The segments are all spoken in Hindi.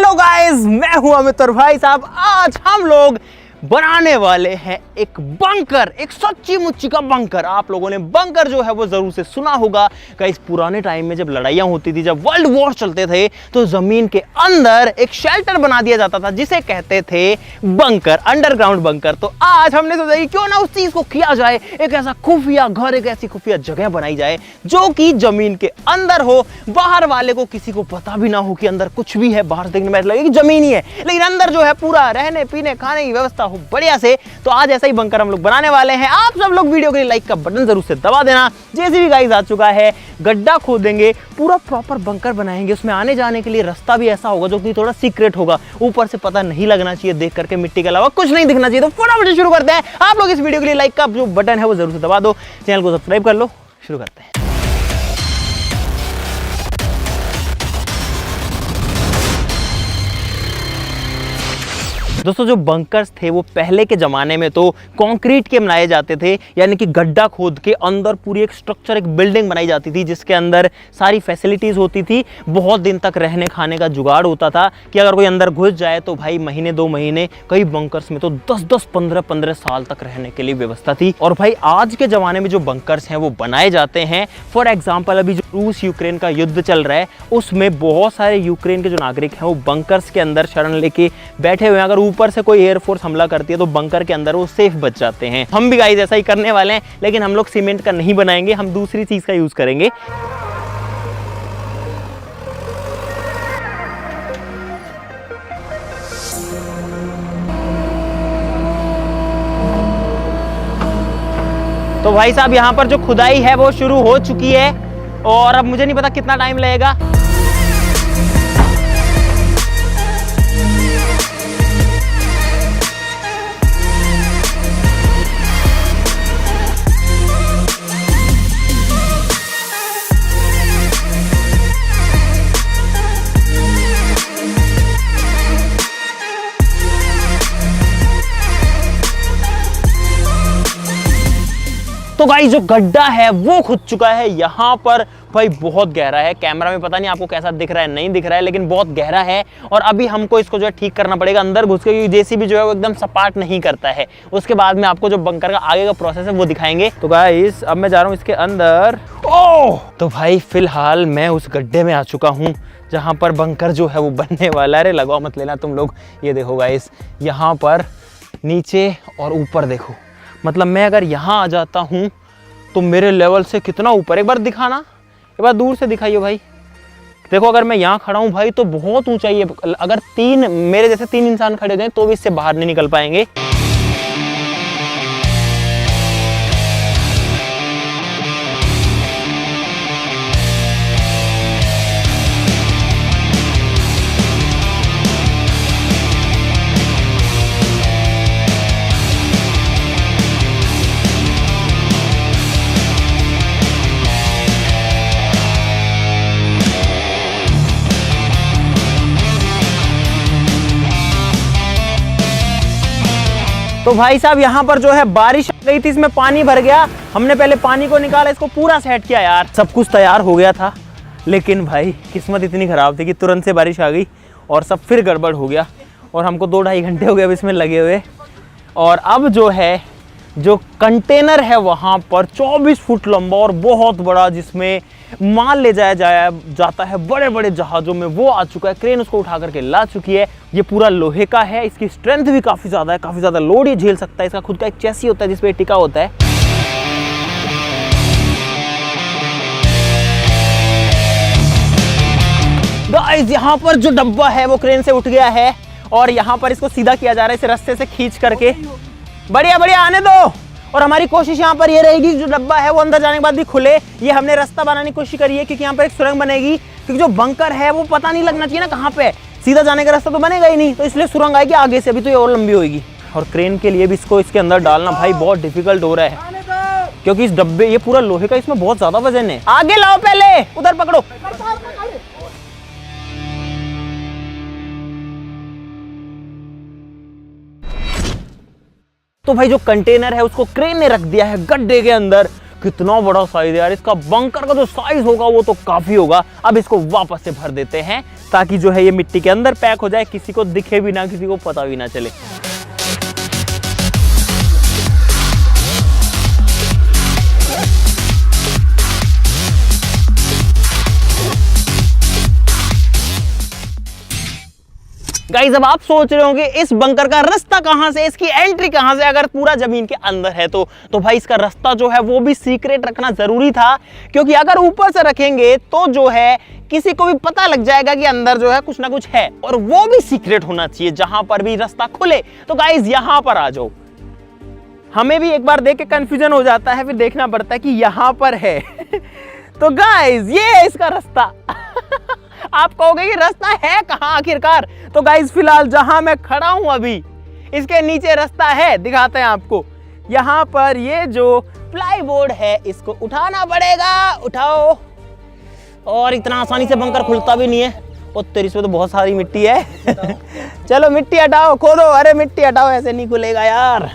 हेलो गाइस, मैं हूं अमित और भाई साहब आज हम लोग बनाने वाले हैं एक बंकर, एक सच्ची मुच्ची का बंकर। आप लोगों ने बंकर जो है वो जरूर से सुना होगा। गाइस पुराने टाइम में जब लड़ाइयां होती थी, जब वर्ल्ड वॉर चलते थे, तो जमीन के अंदर एक शेल्टर बना दिया जाता था जिसे कहते थे बंकर, अंडरग्राउंड बंकर। तो आज हमने सोचा कि क्यों ना उस चीज को किया जाए, एक ऐसा खुफिया घर, एक ऐसी खुफिया जगह बनाई जाए जो कि जमीन के अंदर हो, बाहर वाले को किसी को पता भी ना हो कि अंदर कुछ भी है। बाहर देखने में लगे कि जमीन ही है, लेकिन अंदर जो है पूरा रहने पीने खाने की व्यवस्था हो बढ़िया से। तो आज ऐसा ही बंकर हम लोग बनाने वाले हैं। आप सब लोग वीडियो के लिए लाइक का बटन जरूर से दबा देना। जेसीबी गाइस आ चुका है, गड्ढा खोदेंगे, पूरा प्रॉपर बंकर बनाएंगे। उसमें आने जाने के लिए रास्ता भी ऐसा होगा जो कि थोड़ा सीक्रेट होगा, ऊपर से पता नहीं लगना चाहिए, देख करके मिट्टी के अलावा कुछ नहीं दिखना चाहिए। तो फटाफट से शुरू करते हैं। आप लोग इस वीडियो के लिए लाइक का जो बटन है वो जरूर से दबा दो, चैनल को सब्सक्राइब कर लो। शुरू करते हैं। दोस्तों जो बंकर्स थे वो पहले के ज़माने में तो कंक्रीट के बनाए जाते थे, यानी कि गड्ढा खोद के अंदर पूरी एक स्ट्रक्चर, एक बिल्डिंग बनाई जाती थी जिसके अंदर सारी फैसिलिटीज़ होती थी। बहुत दिन तक रहने खाने का जुगाड़ होता था कि अगर कोई अंदर घुस जाए तो भाई महीने 2 महीने, कई बंकर्स में तो 10-10, 15-15 साल तक रहने के लिए व्यवस्था थी। और भाई आज के ज़माने में जो बंकर्स हैं वो बनाए जाते हैं। फॉर एग्जाम्पल अभी जो रूस यूक्रेन का युद्ध चल रहा है उसमें बहुत सारे यूक्रेन के जो नागरिक हैं वो बंकर्स के अंदर शरण लेके बैठे हुए हैं। अगर ऊपर से कोई एयरफोर्स हमला करती है तो बंकर के अंदर वो सेफ बच जाते हैं। हम भी गाइस ऐसा ही करने वाले हैं, लेकिन हम लोग सीमेंट का नहीं बनाएंगे, हम दूसरी चीज का यूज करेंगे। तो भाई साहब यहाँ पर जो खुदाई है वो शुरू हो चुकी है और अब मुझे नहीं पता कितना टाइम लगेगा। तो गाइस जो गड्ढा है वो खुद चुका है। यहाँ पर भाई बहुत गहरा है, कैमरा में पता नहीं आपको कैसा दिख रहा है, नहीं दिख रहा है, लेकिन बहुत गहरा है। और अभी हमको इसको जो है ठीक करना पड़ेगा अंदर घुस के, क्योंकि जेसीबी जो है वो एकदम सपाट नहीं करता है। उसके बाद में आपको जो बंकर का आगे का प्रोसेस है वो दिखाएंगे। तो गाइस अब मैं जा रहा हूँ इसके अंदर। ओह तो भाई फिलहाल मैं उस गड्ढे में आ चुका हूँ जहाँ पर बंकर जो है वो बनने वाला है। अरे लगाओ मत लेना तुम लोग। ये देखो गाइस, यहाँ पर नीचे और ऊपर देखो, मतलब मैं अगर यहाँ आ जाता हूँ तो मेरे लेवल से कितना ऊपर, एक बार दिखाना, एक बार दूर से दिखाइए भाई। देखो अगर मैं यहाँ खड़ा हूँ भाई तो बहुत ऊंचाई है। अगर मेरे जैसे 3 इंसान खड़े हो जाएं तो भी इससे बाहर नहीं निकल पाएंगे। तो भाई साहब यहाँ पर जो है बारिश आ गई थी, इसमें पानी भर गया। हमने पहले पानी को निकाला, इसको पूरा सेट किया यार। सब कुछ तैयार हो गया था, लेकिन भाई किस्मत इतनी खराब थी कि तुरंत से बारिश आ गई और सब फिर गड़बड़ हो गया। और हमको 2-2.5 घंटे हो गए अब इसमें लगे हुए। और अब जो है जो कंटेनर है वहाँ पर 24 फुट लंबा और बहुत बड़ा, जिसमें माल ले जाया जाता है बड़े बड़े जहाज़ों में, वो आ चुका है। क्रेन उसको उठा करके ला चुकी है। ये पूरा लोहे का है, इसकी स्ट्रेंथ भी काफ़ी ज़्यादा है, काफ़ी ज़्यादा लोड ये झेल सकता है। इसका खुद का एक चेसी होता है जिसपे टिका होता है। गाइस यहाँ पर जो डब्बा है वो क्रेन से उठ गया है और यहाँ पर इसको सीधा किया जा रहा है, इसे रस्ते से खींच करके। बढ़िया बढ़िया, आने दो। और हमारी कोशिश यहाँ पर ये रहेगी जो डब्बा है वो अंदर जाने के बाद भी खुले। ये हमने रास्ता बनाने की कोशिश करी है क्योंकि यहाँ पर एक सुरंग बनेगी, क्योंकि जो बंकर है वो पता नहीं लगना चाहिए ना कहाँ पे, सीधा जाने का रास्ता तो बनेगा ही नहीं, तो इसलिए सुरंग आएगी आगे से, अभी तो ये और लंबी होगी। और क्रेन के लिए भी इसको इसके अंदर डालना भाई बहुत डिफिकल्ट हो रहा है, क्योंकि इस डब्बे, ये पूरा लोहे का, इसमें बहुत ज्यादा वजन है। आगे लाओ, पहले उधर पकड़ो। तो भाई जो कंटेनर है उसको क्रेन ने रख दिया है गड्ढे के अंदर। कितना बड़ा साइज है यार इसका। बंकर का जो साइज होगा वो तो काफी होगा। अब इसको वापस से भर देते हैं ताकि जो है ये मिट्टी के अंदर पैक हो जाए, किसी को दिखे भी ना, किसी को पता भी ना चले। गाइस अब आप सोच रहे होंगे इस बंकर का रास्ता कहां से, इसकी एंट्री कहां से, अगर पूरा जमीन के अंदर है तो भाई इसका रास्ता जो है वो भी सीक्रेट रखना जरूरी था, क्योंकि अगर ऊपर से रखेंगे तो जो है किसी को भी पता लग जाएगा कि अंदर जो है कुछ ना कुछ है, और वो भी सीक्रेट होना चाहिए जहां पर भी रास्ता खुले। तो गाइस यहां पर आ जाओ। हमें भी एक बार देख के कंफ्यूजन हो जाता है, फिर देखना पड़ता है कि यहां पर है तो गाइस ये है इसका रास्ता आप कहोगे कि रास्ता है कहां आखिरकार, तो गाइस फिलहाल जहां मैं खड़ा हूं अभी इसके नीचे रास्ता है, दिखाते हैं आपको। यहां पर ये जो प्लाई बोर्ड है इसको उठाना पड़ेगा, उठाओ। और इतना आसानी से बंकर खुलता भी नहीं है, और तेरी इसमें तो बहुत सारी मिट्टी है चलो मिट्टी हटाओ, खोदो। अरे मिट्टी हटाओ, ऐसे नहीं खुलेगा यार।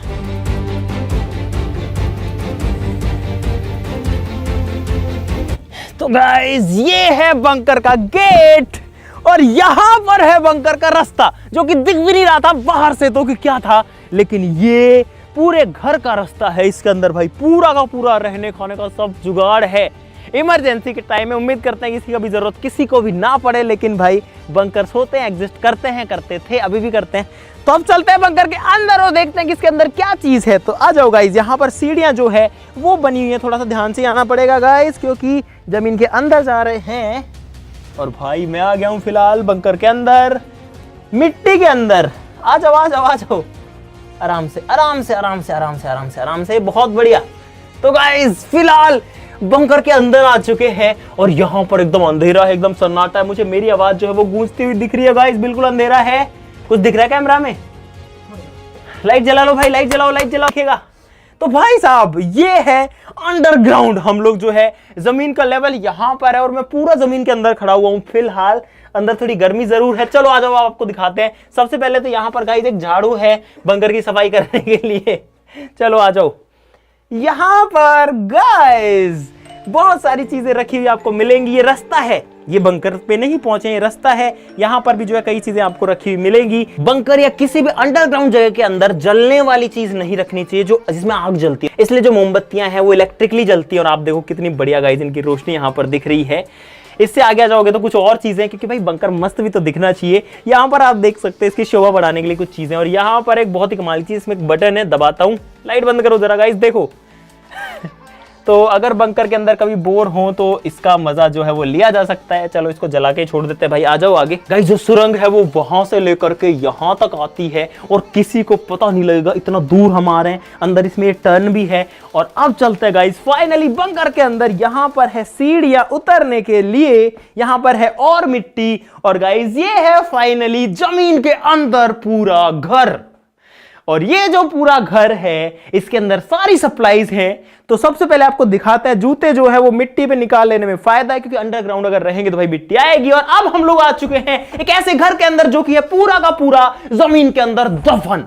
तो गाइस ये है बंकर का गेट, और यहां पर है बंकर का रास्ता, जो कि दिख भी नहीं रहा था बाहर से तो कि क्या था, लेकिन ये पूरे घर का रास्ता है। इसके अंदर भाई पूरा का पूरा रहने खाने का सब जुगाड़ है। इमरजेंसी के टाइम में उम्मीद करते हैं किसी का भी जरूरत किसी को भी ना पड़े, लेकिन भाई बंकर्स होते हैं, एग्जिस्ट करते हैं, करते थे, अभी भी करते हैं। तो अब चलते हैं बंकर के अंदर और देखते हैं कि इसके अंदर क्या चीज है। तो आ जाओ गाइस, यहाँ पर सीढ़ियां जो है वो बनी हुई है, थोड़ा सा ध्यान से आना पड़ेगा गाइस, क्योंकि जमीन के अंदर जा रहे हैं। और भाई मैं आ गया हूँ फिलहाल बंकर के अंदर, मिट्टी के अंदर। आ जाओ आ जाओ आ जाओ, आराम से आराम से आराम से आराम से आराम से आराम से, बहुत बढ़िया। तो गाइस फिलहाल बंकर के अंदर आ चुके हैं, और यहाँ पर एकदम अंधेरा है, एकदम सन्नाटा है। मुझे मेरी आवाज जो है वो गूंजती हुई दिख रही है गाइस, बिल्कुल अंधेरा है। कुछ दिख रहा है कैमरा में? लाइट जला लो भाई, लाइट जलाओ, लाइट जलाओ रखिएगा। तो भाई साहब ये है अंडरग्राउंड, हम लोग जो है जमीन का लेवल यहाँ पर है, और मैं पूरा जमीन के अंदर खड़ा हुआ हूँ फिलहाल। अंदर थोड़ी गर्मी जरूर है, चलो आ जाओ आपको दिखाते हैं। सबसे पहले तो यहाँ पर गाइस एक झाड़ू है बंकर की सफाई करने के लिए, चलो आ जाओ। यहाँ पर गाइस बहुत सारी चीजें रखी हुई आपको मिलेंगी। ये रास्ता है, ये बंकर पे नहीं पहुंचे, ये रास्ता है। यहाँ पर भी जो है कई चीजें आपको रखी हुई मिलेंगी। बंकर या किसी भी अंडरग्राउंड जगह के अंदर जलने वाली चीज नहीं रखनी चाहिए जो जिसमें आग जलती है, इसलिए जो मोमबत्तियां हैं वो इलेक्ट्रिकली जलती है। और आप देखो कितनी बढ़िया गाइस इनकी रोशनी यहाँ पर दिख रही है। इससे आगे आ जाओगे तो कुछ और चीजें, क्योंकि भाई बंकर मस्त भी तो दिखना चाहिए। यहाँ पर आप देख सकते हैं इसकी शोभा बढ़ाने के लिए कुछ चीजें। और यहाँ पर एक बहुत ही कमाल की चीज, इसमें एक बटन है, दबाता हूँ, लाइट बंद करो जरा गाइस, देखो तो अगर बंकर के अंदर कभी बोर हो तो इसका मजा जो है वो लिया जा सकता है। चलो इसको जला के छोड़ देते हैं भाई, आ जाओ आगे। गाइस जो सुरंग है वो वहां से लेकर के यहाँ तक आती है, और किसी को पता नहीं लगेगा इतना दूर हम आ रहे हैं। अंदर इसमें टर्न भी है। और अब चलते हैं गाइस फाइनली बंकर के अंदर। यहाँ पर है सीढ़ियां उतरने के लिए, यहाँ पर है और मिट्टी, और गाइस ये है फाइनली जमीन के अंदर पूरा घर। और ये जो पूरा घर है इसके अंदर सारी सप्लाईज हैं। तो सबसे पहले आपको दिखाते हैं, जूते जो है वो मिट्टी पे निकाल लेने में फायदा है, क्योंकि अंडरग्राउंड अगर रहेंगे तो भाई मिट्टी आएगी। और अब हम लोग आ चुके हैं एक ऐसे घर के अंदर जो कि है पूरा का पूरा जमीन के अंदर दफन।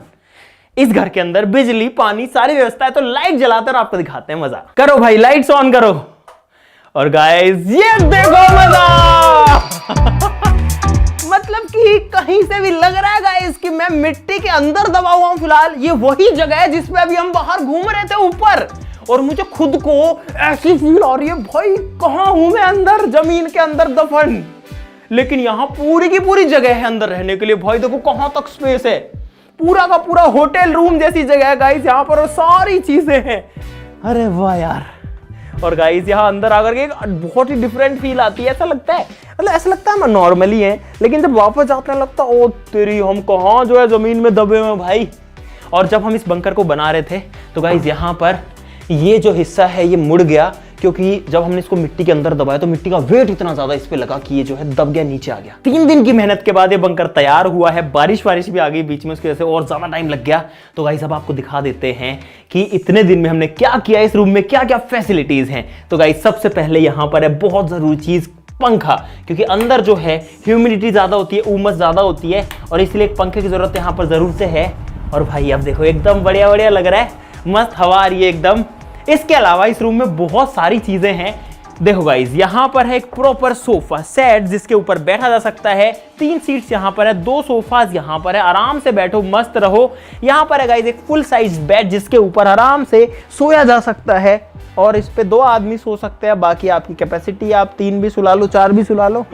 इस घर के अंदर बिजली पानी सारी व्यवस्था है। तो लाइट जलाते और आपको दिखाते हैं, मजा करो भाई, लाइट्स ऑन करो। और गाइस ये देखो मजा मतलब कि कहीं से भी लग रहा है गाइस कि मैं मिट्टी के अंदर दबा हुआ हूं। फिलहाल ये वही जगह है जिसपे अभी हम बाहर घूम रहे थे ऊपर, और मुझे खुद को ऐसी फील आ रही है भाई कहां हूं मैं, अंदर जमीन के अंदर दफन। लेकिन यहां पूरी की पूरी जगह है अंदर रहने के लिए। भाई देखो कहां तक स्पेस है, पूरा का पूरा होटल रूम जैसी जगह है गाइस यहाँ पर, और सारी चीजें हैं। अरे वाह यार। और गाइस यहाँ अंदर आकर के बहुत ही डिफरेंट फील आती है। ऐसा लगता है, मतलब ऐसा लगता है हम नॉर्मली हैं, लेकिन जब वापस जाते हैं लगता है ओ तेरी हम कहाँ जो है जमीन में दबे हुए भाई। और जब हम इस बंकर को बना रहे थे तो गाइस यहाँ पर ये जो हिस्सा है ये मुड़ गया, क्योंकि जब हमने इसको मिट्टी के अंदर दबाया तो मिट्टी का वेट इतना ज्यादा इस पे लगा कि ये जो है दब गया, नीचे आ गया। 3 दिन की मेहनत के बाद ये बंकर तैयार हुआ है। बारिश भी आ गई बीच में, उसकी वजह से और ज्यादा टाइम लग गया। तो गाइस अब आपको दिखा देते हैं कि इतने दिन में हमने क्या किया, इस रूम में क्या क्या फैसिलिटीज हैं। तो गाइस सबसे पहले यहाँ पर है बहुत जरूरी चीज, पंखा, क्योंकि अंदर जो है ह्यूमिडिटी ज्यादा होती है, उमस ज्यादा होती है, और इसलिए एक पंखे की जरूरत यहाँ पर जरूर से है। और भाई अब देखो एकदम बढ़िया बढ़िया लग रहा है, मस्त हवा आ रही है एकदम। इसके अलावा इस रूम में बहुत सारी चीजें हैं देखो गाइज, यहाँ पर है एक प्रॉपर सोफा सेट जिसके ऊपर बैठा जा सकता है। 3 सीट्स यहाँ पर है, 2 सोफाज यहाँ पर है, आराम से बैठो मस्त रहो। यहाँ पर है गाइज एक फुल साइज बेड जिसके ऊपर आराम से सोया जा सकता है और इस पे 2 आदमी सो सकते हैं। बाकी आपकी कैपेसिटी, आप 3 भी सुला लो, 4 भी सुला लो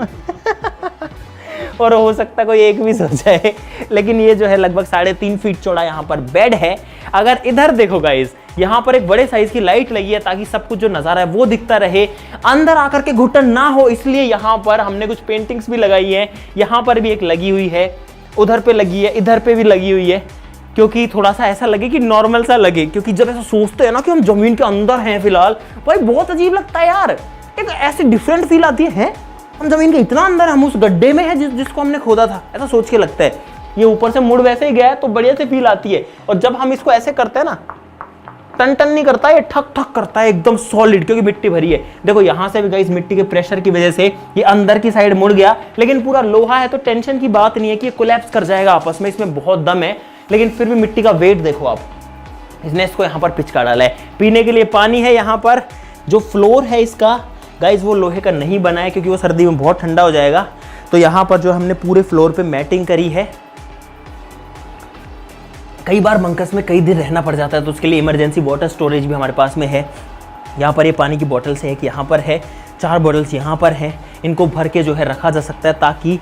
और हो सकता है कोई एक भी सो जाए। लेकिन ये जो है लगभग 3.5 फीट चौड़ा यहाँ पर बेड है। अगर इधर देखो गाइज, यहाँ पर एक बड़े साइज की लाइट लगी है ताकि सब कुछ जो नजारा है वो दिखता रहे, अंदर आकर के घुटन ना हो, इसलिए यहाँ पर हमने कुछ पेंटिंग्स भी लगाई है। यहाँ पर भी एक लगी हुई है, उधर पे लगी है, इधर पे भी लगी हुई है, क्योंकि थोड़ा सा ऐसा लगे कि नॉर्मल सा लगे। क्योंकि जब ऐसा सोचते हैं ना कि हम जमीन के अंदर हैं फिलहाल, भाई बहुत अजीब लगता है यार, एक ऐसी डिफरेंट फील आती है हम जमीन के इतना अंदर, हम उस गड्ढे में हैं जिसको हमने खोदा था, ऐसा सोच के लगता है। ये ऊपर से मुड़ वैसे ही गया है तो बढ़िया से फील आती है। और जब हम इसको ऐसे करते हैं ना, टन टन नहीं करता, ये ठक ठक करता है एकदम सॉलिड, क्योंकि मिट्टी भरी है। देखो यहाँ से भी गाइस मिट्टी के प्रेशर की वजह से ये अंदर की साइड मुड़ गया, लेकिन पूरा लोहा है तो टेंशन की बात नहीं है कि ये कोलैप्स कर जाएगा आपस में, इसमें बहुत दम है। लेकिन फिर भी मिट्टी का वेट देखो आप, इसने इसको यहाँ पर पिचका डाला है। पीने के लिए पानी है यहाँ पर। जो फ्लोर है इसका गाइस वो लोहे का नहीं बना है क्योंकि वो सर्दी में बहुत ठंडा हो जाएगा। तो यहाँ पर जो हमने पूरे फ्लोर पे मैटिंग करी है। कई बार बंकर्स में कई दिन रहना पड़ जाता है तो उसके लिए इमरजेंसी वाटर स्टोरेज भी हमारे पास में है। यहाँ पर ये पानी की बॉटल्स एक यहाँ पर है, 4 बॉटल्स यहाँ पर हैं। इनको भर के जो है रखा जा सकता है ताकि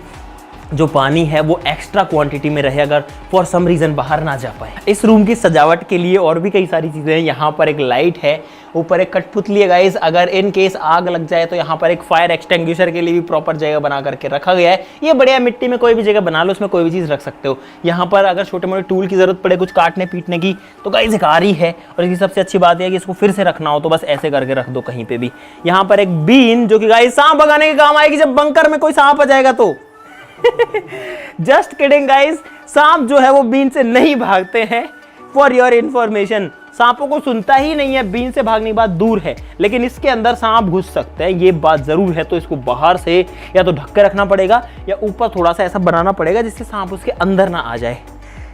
जो पानी है वो एक्स्ट्रा क्वांटिटी में रहे, अगर फॉर सम रीज़न बाहर ना जा पाए। इस रूम की सजावट के लिए और भी कई सारी चीज़ें हैं। यहाँ पर एक लाइट है, ऊपर एक कठपुतली है गाइस, अगर इन केस आग लग जाए तो यहाँ पर एक फायर एक्सटिंग्विशर के लिए भी प्रॉपर जगह बना करके रखा गया है। ये बढ़िया, मिट्टी में कोई भी जगह बना लो, उसमें कोई भी चीज़ रख सकते हो। यहाँ पर अगर छोटे मोटे टूल की जरूरत पड़े कुछ काटने पीटने की तो गाइस एक आरी है। और इसकी सबसे अच्छी बात यह है कि इसको फिर से रखना हो तो बस ऐसे करके रख दो कहीं पे भी। यहाँ पर एक बीन जो कि गाइस सांप भगाने के काम आएगी जब बंकर में कोई सांप आ जाएगा तो। जस्ट किडिंग गाइस, सांप जो है वो बीन से नहीं भागते हैं, फॉर योर इंफॉर्मेशन। सांपों को सुनता ही नहीं है, बीन से भागने की बात दूर है, लेकिन इसके अंदर सांप घुस सकते हैं, ये बात जरूर है। तो इसको बाहर से या तो ढक के रखना पड़ेगा या ऊपर थोड़ा सा ऐसा बनाना पड़ेगा जिससे सांप उसके अंदर ना आ जाए।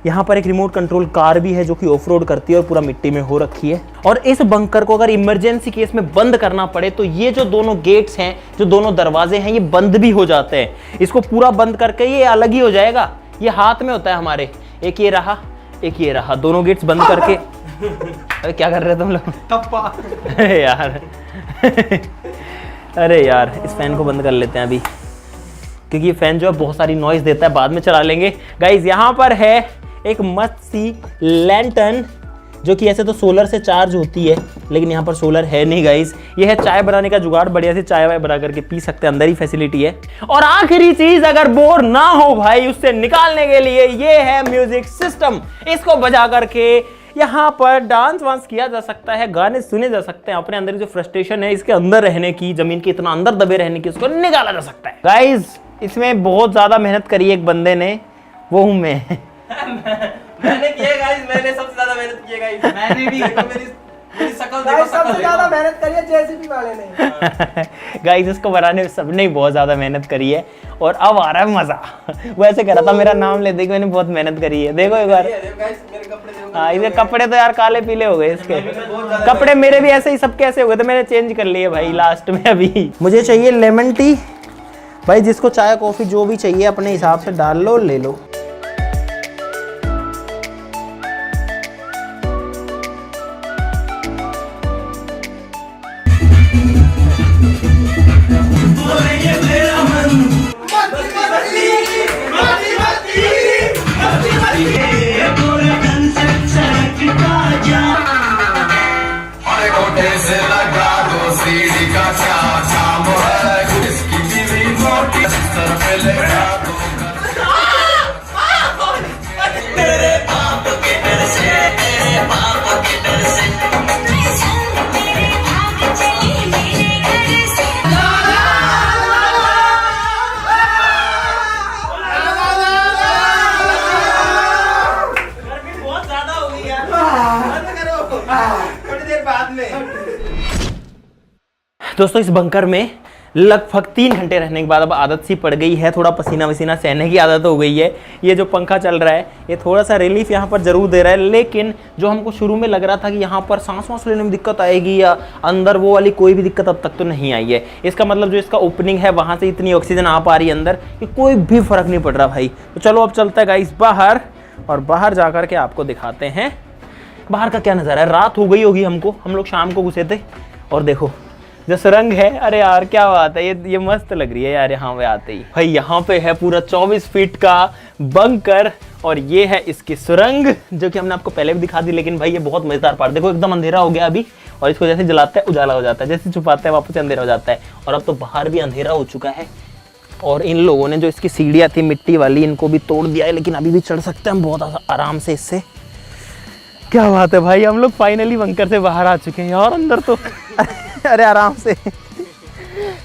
यहाँ पर एक रिमोट कंट्रोल कार भी है जो कि ऑफ रोड करती है और पूरा मिट्टी में हो रखी है। और इस बंकर को अगर इमरजेंसी केस में बंद करना पड़े तो ये जो दोनों गेट्स हैं, जो दोनों दरवाजे हैं, ये बंद भी हो जाते हैं। इसको पूरा बंद करके ये अलग ही हो जाएगा। ये हाथ में होता है हमारे, एक ये रहा, एक ये रहा, दोनों गेट्स बंद करके। अरे क्या कर रहे हो तुम लोग? टप्पा। अरे यार अरे यार, इस फैन को बंद कर लेते हैं अभी, क्योंकि ये फैन जो है बहुत सारी नॉइज देता है, बाद में चला लेंगे। गाइज यहाँ पर है एक मस्त सी लैंटर्न जो कि ऐसे तो सोलर से चार्ज होती है, लेकिन यहाँ पर सोलर है नहीं गाइस। ये है चाय बनाने का जुगाड़, बढ़िया से चाय वाय बना करके पी सकते हैं, अंदर ही फैसिलिटी है। और आखिरी चीज, अगर बोर ना हो भाई उससे निकालने के लिए, ये है म्यूजिक सिस्टम। इसको बजा करके यहाँ पर डांस वांस किया जा सकता है, गाने सुने जा सकते हैं, अपने अंदर जो फ्रस्ट्रेशन है इसके अंदर रहने की, जमीन के इतना अंदर दबे रहने की, उसको निकाला जा सकता है। गाइज इसमें बहुत ज्यादा मेहनत करी है एक बंदे ने, वो हूं मैं। मैंने किया गाइस, मैंने सबसे ज्यादा मेहनत की है गाइस। मैंने भी मेरी शक्ल देखो, सबसे ज्यादा मेहनत करी है जेसीबी वाले ने। गाइस इसको बनाने में सबने बहुत ज्यादा मेहनत करी है और अब आ रहा है मजा। वो ऐसे कह रहा था मेरा नाम ले, देखो मैंने बहुत मेहनत करी है, देखो एक बार। हाँ, ये कपड़े तो यार काले पीले हो गए इसके। कपड़े मेरे भी ऐसे ही सबके ऐसे हो गए थे, मैंने चेंज कर लिए भाई लास्ट में। अभी मुझे चाहिए लेमन टी भाई, जिसको चाय कॉफी जो भी चाहिए अपने हिसाब से डाल लो, ले लो। दोस्तों इस बंकर में लगभग 3 घंटे रहने के बाद अब आदत सी पड़ गई है, थोड़ा पसीना वसीना सहने की आदत हो गई है। ये जो पंखा चल रहा है ये थोड़ा सा रिलीफ यहाँ पर जरूर दे रहा है, लेकिन जो हमको शुरू में लग रहा था कि यहाँ पर सांस वांस लेने में दिक्कत आएगी या अंदर, वो वाली कोई भी दिक्कत अब तक तो नहीं आई है। इसका मतलब जो इसका ओपनिंग है वहाँ से इतनी ऑक्सीजन आ पा रही है अंदर कि कोई भी फर्क नहीं पड़ रहा भाई। तो चलो अब चलता है गाइस बाहर, और बाहर जा कर के आपको दिखाते हैं बाहर का क्या नज़ारा है। रात हो गई होगी हमको, हम लोग शाम को घुसे थे, और देखो जो सुरंग है, अरे यार क्या बात है, ये मस्त लग रही है यार। यहाँ पे आते ही भाई यहाँ पे है पूरा 24 फीट का बंकर, और ये है इसकी सुरंग जो कि हमने आपको पहले भी दिखा दी। लेकिन भाई ये बहुत मजेदार पार्ट, देखो एकदम अंधेरा हो गया अभी, और इसको जैसे जलाते हैं उजाला हो जाता है, जैसे छुपाते हैं वापस अंधेरा हो जाता है। और अब तो बाहर भी अंधेरा हो चुका है, और इन लोगों ने जो इसकी सीढ़ियाँ थी मिट्टी वाली इनको भी तोड़ दिया है, लेकिन अभी भी चढ़ सकते हैं हम बहुत आराम से इससे। क्या बात है भाई, हम लोग फाइनली बंकर से बाहर आ चुके हैं यार। अंदर तो अरे आराम से,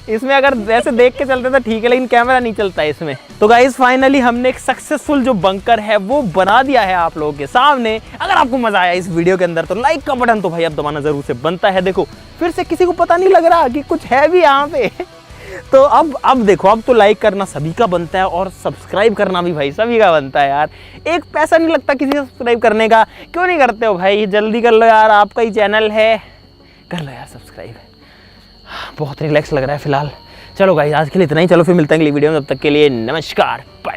इसमें अगर वैसे देख के चलते तो ठीक है, लेकिन कैमरा नहीं चलता है इसमें। तो गाइस फाइनली हमने एक सक्सेसफुल जो बंकर है वो बना दिया है आप लोगों के सामने। अगर आपको मजा आया इस वीडियो के अंदर तो लाइक का बटन तो भाई अब दबाना जरूर से बनता है। देखो फिर से किसी को पता नहीं लग रहा कि कुछ है भी यहाँ पे। तो अब देखो, अब तो लाइक करना सभी का बनता है, और सब्सक्राइब करना भी भाई सभी का बनता है यार। एक पैसा नहीं लगता किसी से सब्सक्राइब करने का, क्यों नहीं करते हो भाई? जल्दी कर लो यार, आपका ही चैनल है, कर लो यार सब्सक्राइब। बहुत रिलैक्स लग रहा है फिलहाल। चलो गाइस आज के लिए इतना ही, चलो फिर मिलते हैं अगली वीडियो में, तब तक के लिए नमस्कार, बाय।